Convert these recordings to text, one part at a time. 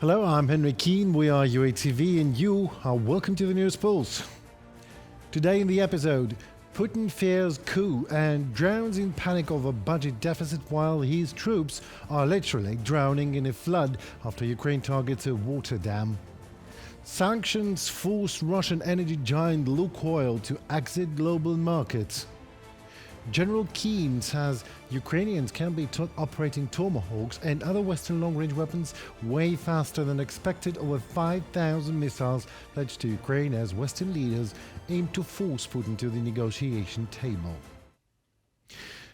Hello, I'm Henry Keane. We are UATV and you are welcome to the News Pulse. Today in the episode, Putin fears coup and drowns in panic over budget deficit while his troops are literally drowning in a flood after Ukraine targets a water dam. Sanctions force Russian energy giant Lukoil to exit global markets. General Keane says Ukrainians can be operating Tomahawks and other Western long-range weapons way faster than expected. Over 5,000 missiles pledged to Ukraine as Western leaders aim to force Putin to the negotiation table.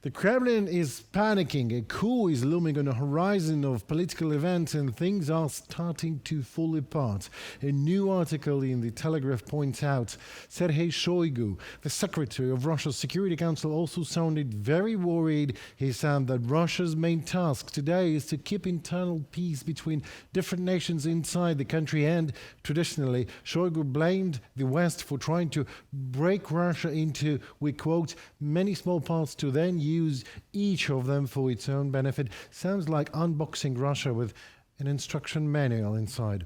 The Kremlin is panicking. A coup is looming on the horizon of political events and things are starting to fall apart. A new article in the Telegraph points out Sergei Shoigu, the secretary of Russia's Security Council, also sounded very worried. He said that Russia's main task today is to keep internal peace between different nations inside the country, and traditionally Shoigu blamed the West for trying to break Russia into, we quote, many small parts to then use each of them for its own benefit. Sounds like unboxing Russia with an instruction manual inside.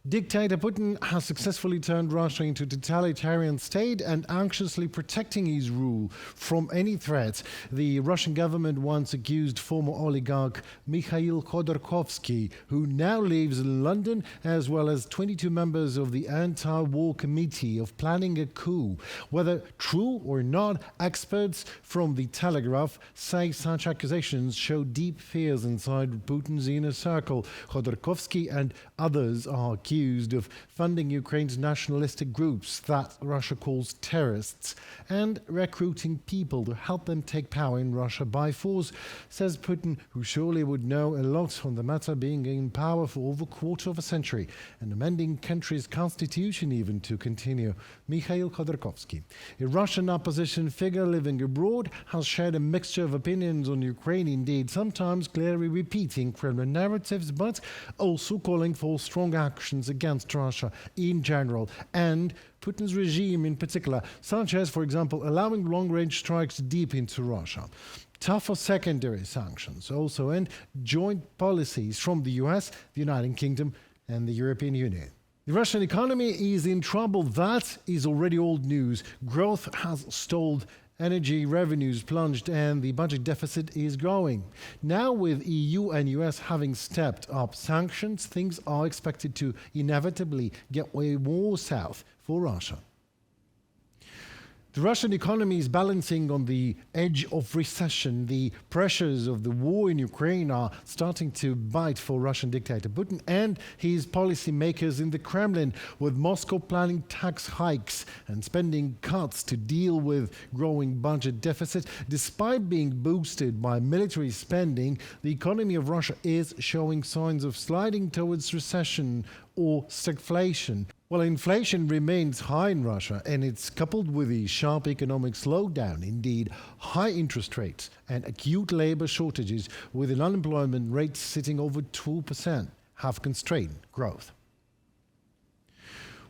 Dictator Putin has successfully turned Russia into a totalitarian state and anxiously protecting his rule from any threat. The Russian government once accused former oligarch Mikhail Khodorkovsky, who now lives in London, as well as 22 members of the anti-war committee, of planning a coup. Whether true or not, experts from the Telegraph say such accusations show deep fears inside Putin's inner circle. Khodorkovsky and others are accused of funding Ukraine's nationalistic groups that Russia calls terrorists and recruiting people to help them take power in Russia by force, says Putin, who surely would know a lot on the matter, being in power for over a quarter of a century and amending country's constitution even to continue. Mikhail Khodorkovsky, a Russian opposition figure living abroad, has shared a mixture of opinions on Ukraine, indeed sometimes clearly repeating Kremlin narratives, but also calling for strong actions against Russia in general and Putin's regime in particular, such as, for example, allowing long-range strikes deep into Russia, tougher secondary sanctions also, and joint policies from the US, the United Kingdom and the European Union. The Russian economy is in trouble. That is already old news. Growth has stalled, energy revenues plunged, and the budget deficit is growing. Now, with EU and US having stepped up sanctions, things are expected to inevitably get way more south for Russia. The Russian economy is balancing on the edge of recession. The pressures of the war in Ukraine are starting to bite for Russian dictator Putin and his policymakers in the Kremlin, with Moscow planning tax hikes and spending cuts to deal with growing budget deficit. Despite being boosted by military spending, the economy of Russia is showing signs of sliding towards recession or stagflation. Well, inflation remains high in Russia, and it's coupled with a sharp economic slowdown. Indeed, high interest rates and acute labor shortages, with an unemployment rate sitting over 2%, have constrained growth.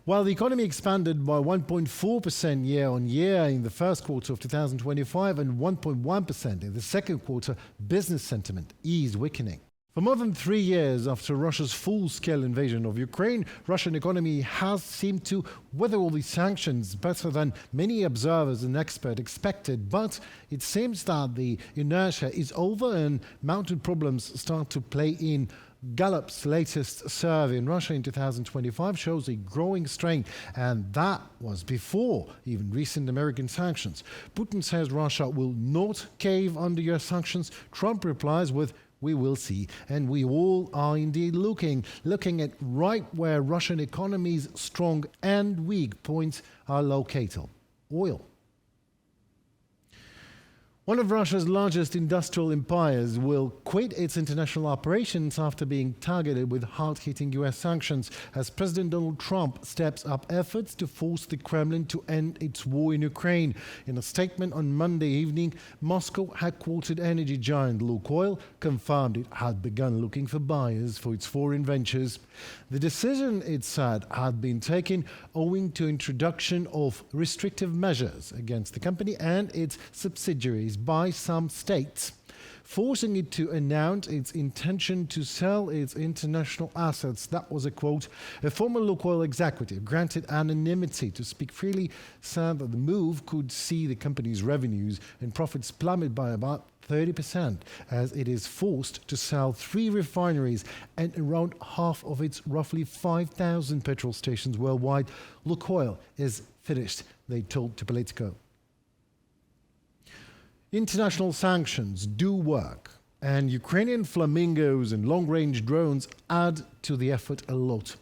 While the economy expanded by 1.4% year-on-year in the first quarter of 2025 and 1.1% in the second quarter, business sentiment is weakening. For more than 3 years after Russia's full-scale invasion of Ukraine, Russian economy has seemed to weather all these sanctions better than many observers and experts expected. But it seems that the inertia is over and mounting problems start to play in. Gallup's latest survey in Russia in 2025 shows a growing strain, and that was before even recent American sanctions. Putin says Russia will not cave under US sanctions. Trump replies with, "We will see," and we all are indeed looking at right where Russian economy's strong and weak points are located: oil. One of Russia's largest industrial empires will quit its international operations after being targeted with hard-hitting US sanctions as President Donald Trump steps up efforts to force the Kremlin to end its war in Ukraine. In a statement on Monday evening, Moscow-headquartered energy giant Lukoil confirmed it had begun looking for buyers for its foreign ventures. The decision, it said, had been taken owing to introduction of restrictive measures against the company and its subsidiaries by some states. forcing it to announce its intention to sell its international assets. That was a quote. A former Lukoil executive, granted anonymity to speak freely, said that the move could see the company's revenues and profits plummet by about 30%, as it is forced to sell 3 refineries and around half of its roughly 5,000 petrol stations worldwide. Lukoil is finished, they told to Politico. International sanctions do work, and Ukrainian flamingos and long-range drones add to the effort a lot.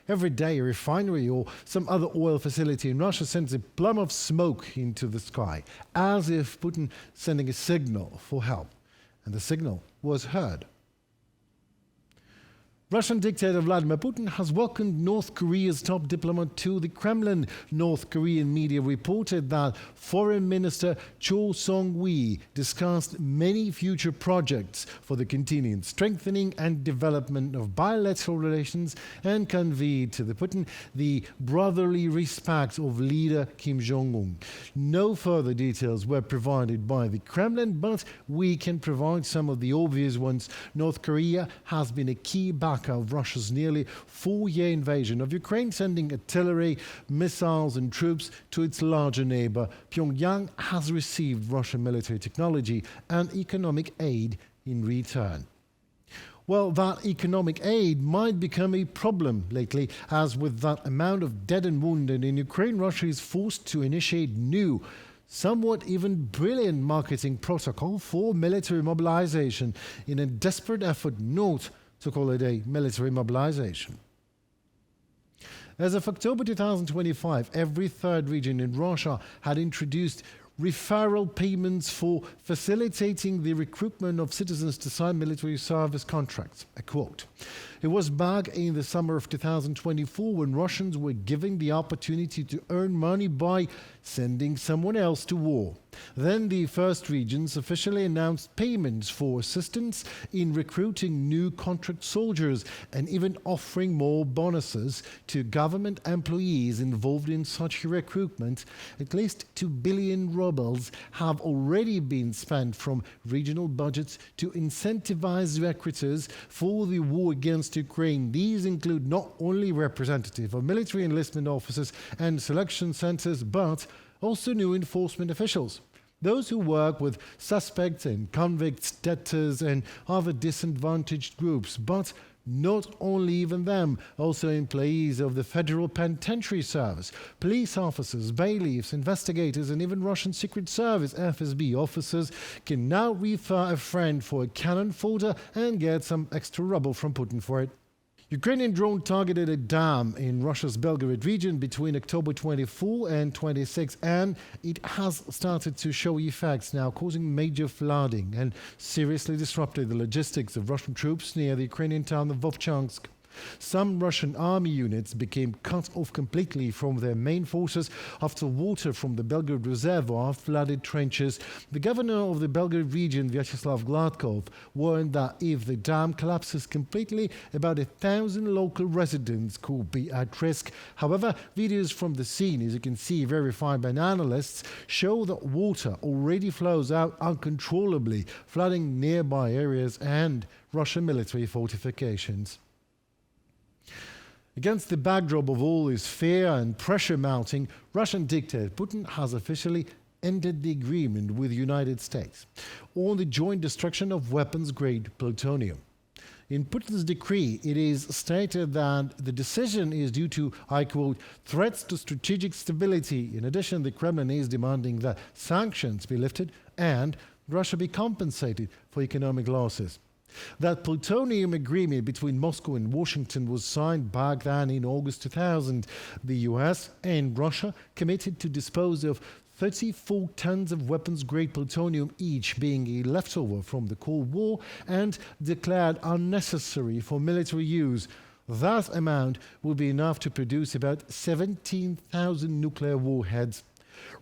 Every day, a refinery or some other oil facility in Russia sends a plume of smoke into the sky, as if Putin sending a signal for help. And the signal was heard. Russian dictator Vladimir Putin has welcomed North Korea's top diplomat to the Kremlin. North Korean media reported that Foreign Minister Cho Song-hui discussed many future projects for the continued strengthening and development of bilateral relations and conveyed to the Putin the brotherly respect of leader Kim Jong-un. No further details were provided by the Kremlin, but we can provide some of the obvious ones. North Korea has been a key backer of Russia's nearly 4-year invasion of Ukraine, sending artillery, missiles and troops to its larger neighbor. Pyongyang has received Russian military technology and economic aid in return. Well, that economic aid might become a problem lately, as with that amount of dead and wounded in Ukraine, Russia is forced to initiate new, somewhat even brilliant marketing protocol for military mobilization in a desperate effort not to call it a military mobilization. As of October 2025, every third region in Russia had introduced referral payments for facilitating the recruitment of citizens to sign military service contracts. A quote. It was back in the summer of 2024 when Russians were given the opportunity to earn money by sending someone else to war. Then the first regions officially announced payments for assistance in recruiting new contract soldiers and even offering more bonuses to government employees involved in such recruitment. At least 2 billion rubles have already been spent from regional budgets to incentivize recruiters for the war against Ukraine. These include not only representatives of military enlistment officers and selection centers, but also new enforcement officials. Those who work with suspects and convicts, debtors and other disadvantaged groups, but not only even them, also employees of the Federal Penitentiary Service, police officers, bailiffs, investigators, and even Russian Secret Service (FSB) officers can now refer a friend for a cannon fodder and get some extra rubble from Putin for it. Ukrainian drone targeted a dam in Russia's Belgorod region between October 24 and 26, and it has started to show effects now, causing major flooding and seriously disrupted the logistics of Russian troops near the Ukrainian town of Vovchansk. Some Russian army units became cut off completely from their main forces after water from the Belgorod reservoir flooded trenches. The governor of the Belgorod region, Vyacheslav Gladkov, warned that if the dam collapses completely, about 1,000 local residents could be at risk. However, videos from the scene, as you can see, verified by analysts, show that water already flows out uncontrollably, flooding nearby areas and Russian military fortifications. Against the backdrop of all this fear and pressure mounting, Russian dictator Putin has officially ended the agreement with the United States on the joint destruction of weapons-grade plutonium. In Putin's decree, it is stated that the decision is due to, I quote, threats to strategic stability. In addition, the Kremlin is demanding that sanctions be lifted and Russia be compensated for economic losses. That plutonium agreement between Moscow and Washington was signed back then in August 2000. The US and Russia committed to dispose of 34 tons of weapons-grade plutonium each, being a leftover from the Cold War and declared unnecessary for military use. That amount would be enough to produce about 17,000 nuclear warheads.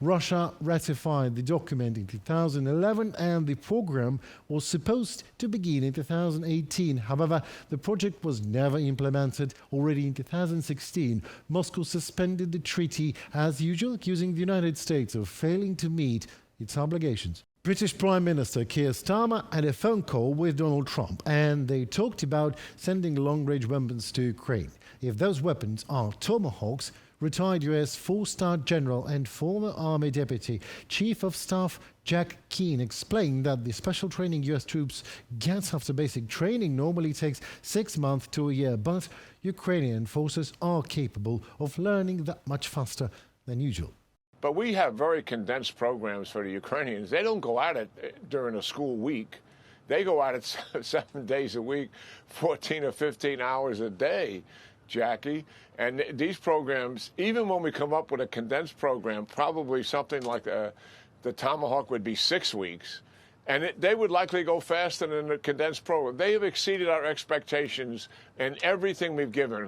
Russia ratified the document in 2011 and the program was supposed to begin in 2018. However, the project was never implemented. Already in 2016, Moscow suspended the treaty, as usual, accusing the United States of failing to meet its obligations. British Prime Minister Keir Starmer had a phone call with Donald Trump, and they talked about sending long-range weapons to Ukraine. If those weapons are Tomahawks, retired US four-star general and former Army Deputy Chief of Staff Jack Keane explained that the special training US troops get after basic training normally takes 6 months to a year, but Ukrainian forces are capable of learning that much faster than usual. But we have very condensed programs for the Ukrainians. They don't go at it during a school week. They go at it 7 days a week, 14 or 15 hours a day, Jackie. And these programs, even when we come up with a condensed program, probably something like the Tomahawk would be 6 weeks. And they would likely go faster than the condensed program. They have exceeded our expectations in everything we've given.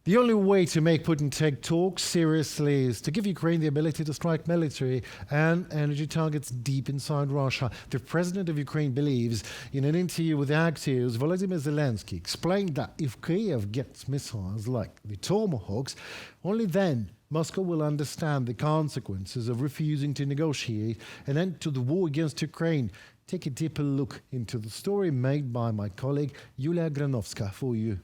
The only way to make Putin take talks seriously is to give Ukraine the ability to strike military and energy targets deep inside Russia. The president of Ukraine believes, in an interview with Axios, Volodymyr Zelenskny explained that if Kyiv gets missiles like the Tomahawks, only then Moscow will understand the consequences of refusing to negotiate an end to the war against Ukraine. Take a deeper look into the story made by my colleague Yulia Granovska for you.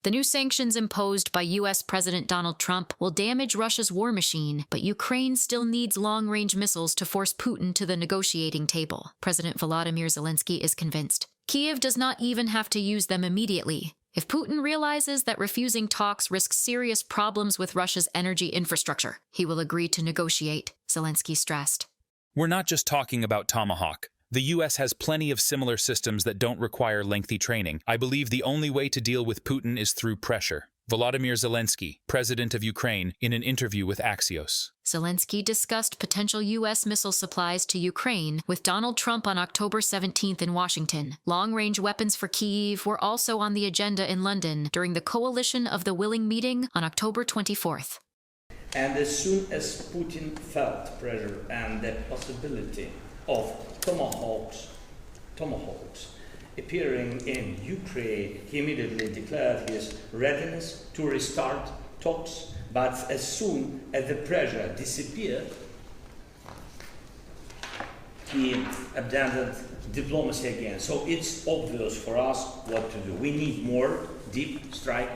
The new sanctions imposed by U.S. President Donald Trump will damage Russia's war machine, but Ukraine still needs long-range missiles to force Putin to the negotiating table. President Volodymyr Zelenskny is convinced. Kyiv does not even have to use them immediately. If Putin realizes that refusing talks risks serious problems with Russia's energy infrastructure, he will agree to negotiate, Zelensky stressed. We're not just talking about Tomahawk. The U.S. has plenty of similar systems that don't require lengthy training. I believe the only way to deal with Putin is through pressure. Volodymyr Zelenskny, president of Ukraine, in an interview with Axios. Zelensky discussed potential U.S. missile supplies to Ukraine with Donald Trump on October 17th in Washington. Long-range weapons for Kyiv were also on the agenda in London during the Coalition of the Willing meeting on October 24th. And as soon as Putin felt pressure and the possibility of Tomahawks appearing in Ukraine, he immediately declared his readiness to restart talks. But as soon as the pressure disappeared, he abandoned diplomacy again. So it's obvious for us what to do. We need more deep strike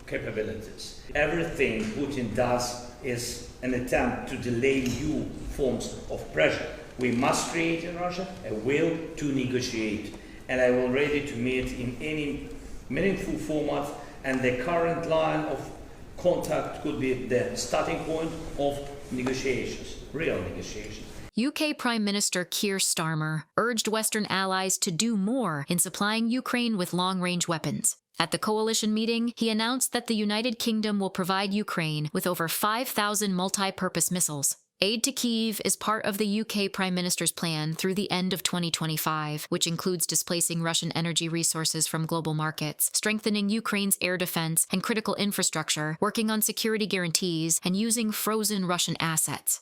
capabilities. Everything Putin does is an attempt to delay new forms of pressure. We must create in Russia a will to negotiate, and I will ready to meet in any meaningful format, and the current line of contact could be the starting point of negotiations, real negotiations. UK Prime Minister Keir Starmer urged Western allies to do more in supplying Ukraine with long-range weapons. At the coalition meeting, he announced that the United Kingdom will provide Ukraine with over 5,000 multi-purpose missiles. Aid to Kyiv is part of the UK Prime Minister's plan through the end of 2025, which includes displacing Russian energy resources from global markets, strengthening Ukraine's air defense and critical infrastructure, working on security guarantees, and using frozen Russian assets.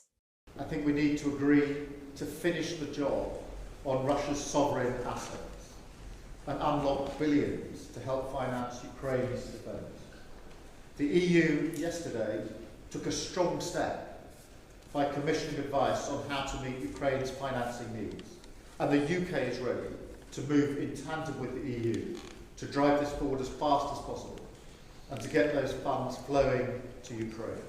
I think we need to agree to finish the job on Russia's sovereign assets and unlock billions to help finance Ukraine's defence. The EU yesterday took a strong step by commissioning advice on how to meet Ukraine's financing needs. And the UK is ready to move in tandem with the EU to drive this forward as fast as possible and to get those funds flowing to Ukraine.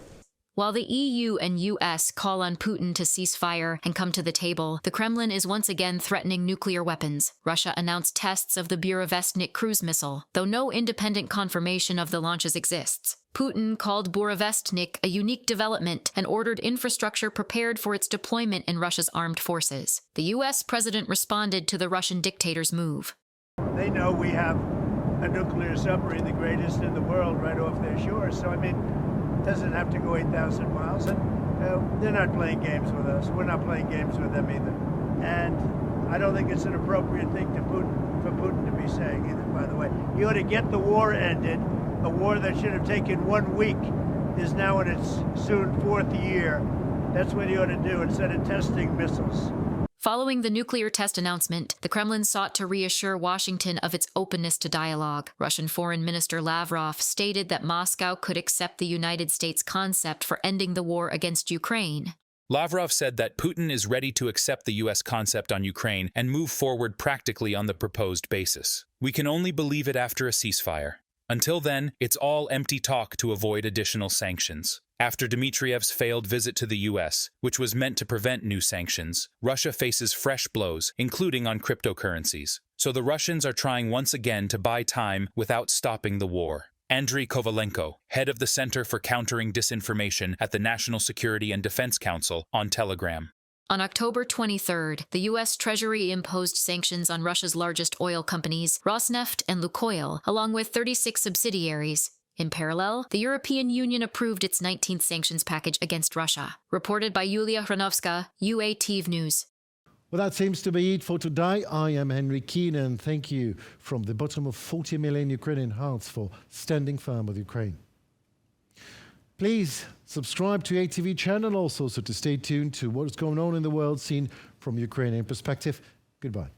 While the EU and US call on Putin to cease fire and come to the table, the Kremlin is once again threatening nuclear weapons. Russia announced tests of the Burevestnik cruise missile, though no independent confirmation of the launches exists. Putin called Burevestnik a unique development and ordered infrastructure prepared for its deployment in Russia's armed forces. The US president responded to the Russian dictator's move. They know we have a nuclear submarine, the greatest in the world, right off their shore. So, I mean, it doesn't have to go 8,000 miles. And they're not playing games with us. We're not playing games with them either. And I don't think it's an appropriate thing for Putin to be saying either, by the way. He ought to get the war ended. A war that should have taken 1 week is now in its soon 4th year. That's what he ought to do instead of testing missiles. Following the nuclear test announcement, the Kremlin sought to reassure Washington of its openness to dialogue. Russian Foreign Minister Lavrov stated that Moscow could accept the United States' concept for ending the war against Ukraine. Lavrov said that Putin is ready to accept the U.S. concept on Ukraine and move forward practically on the proposed basis. We can only believe it after a ceasefire. Until then, it's all empty talk to avoid additional sanctions. After Dmitriev's failed visit to the U.S., which was meant to prevent new sanctions, Russia faces fresh blows, including on cryptocurrencies. So the Russians are trying once again to buy time without stopping the war. Andriy Kovalenko, head of the Center for Countering Disinformation at the National Security and Defense Council, on Telegram. On October 23rd, the U.S. Treasury imposed sanctions on Russia's largest oil companies, Rosneft and Lukoil, along with 36 subsidiaries. In parallel, the European Union approved its 19th sanctions package against Russia. Reported by Yulia Hranovska, UATV News. Well, that seems to be it for today. I am Henry Keane, and thank you from the bottom of 40 million Ukrainian hearts for standing firm with Ukraine. Please subscribe to UATV channel also so to stay tuned to what is going on in the world seen from Ukrainian perspective. Goodbye.